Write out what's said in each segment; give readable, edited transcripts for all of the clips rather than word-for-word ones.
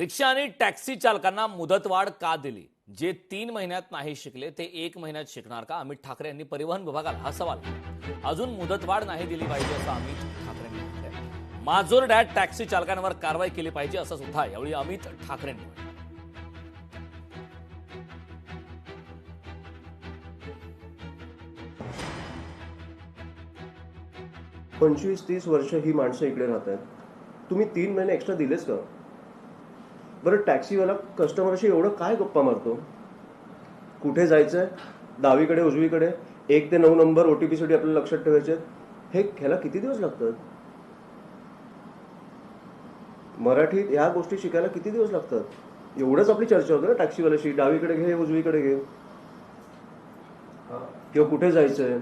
रिक्षा आणि टॅक्सी चालकांना मुदतवाढ का दिली? जे 3 महिन्यात नाही शिकले ते 1 महिन्यात शिकणार का? अमित ठाकरे यांनी परिवहन विभागाला हा सवाल केला. अजून मुदतवाढ नाही दिली पाहिजे असं अमित ठाकरेंनी म्हटलंय. माजोरड्यात टॅक्सी चालकांवर कारवाई केली पाहिजे असं सुद्धा यावेळी अमित ठाकरेंनी म्हटलं. 25-30 वर्ष ही माणसं इकडे राहत आहेत. तुम्ही 3 महिने एक्स्ट्रा दिलेच का? बरं, टॅक्सीवाला कस्टमरशी एवढं काय गप्पा मारतो? कुठे जायचंय, डावीकडे उजवीकडे, 1 ते 9 नंबर ओटीपीसाठी आपल्याला लक्षात ठेवायचे. हे ह्याला किती दिवस लागतात? मराठीत ह्या गोष्टी शिकायला किती दिवस लागतात? एवढंच आपली चर्चा होते ना टॅक्सीवाल्याशी, डावीकडे घे उजवीकडे घे, किंवा कुठे जायचंय,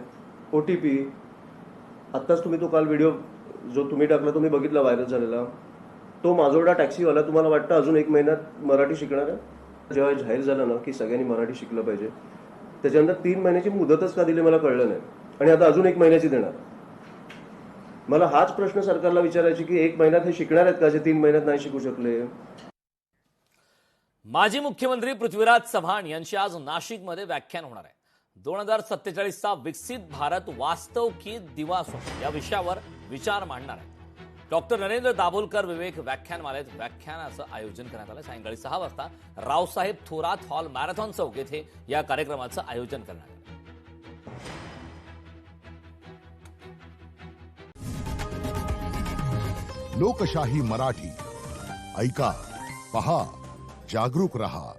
ओटीपी. आत्ताच तुम्ही तो काल व्हिडिओ जो तुम्ही टाकला तो मी बघितला, व्हायरल झालेला. तो माजोर्डा टॅक्सीवाला तुम्हाला वाटतं अजून 1 महिन्यात मराठी शिकणार आहे? जेव्हा जाहीर झालं ना की सगळ्यांनी मराठी शिकलं पाहिजे, त्याच्यानंतर 3 महिन्याची मुदतच का दिली मला कळलं नाही, आणि आता अजून 1 महिन्याची देणार. मला हाच प्रश्न सरकारला विचारायची की 1 महिन्यात हे शिकणार आहेत का जे 3 महिन्यात नाही शिकू शकले? माजी मुख्यमंत्री पृथ्वीराज चव्हाण यांची आज नाशिकमध्ये व्याख्यान होणार आहे. 2047चा विकसित भारत वास्तव की दिवा स्वप्न या विषयावर विचार मांडणार आहे. डॉक्टर नरेंद्र दाभोलकर विवेक व्याख्यानमालेत व्याख्यानाचं आयोजन करण्यात आलं. सायंकाळी 6 वाजता रावसाहेब थोरात हॉल मॅरेथॉन चौक येथे या कार्यक्रमाचं आयोजन करण्यात आलं. लोकशाही मराठी ऐका, पहा, जागरूक रहा.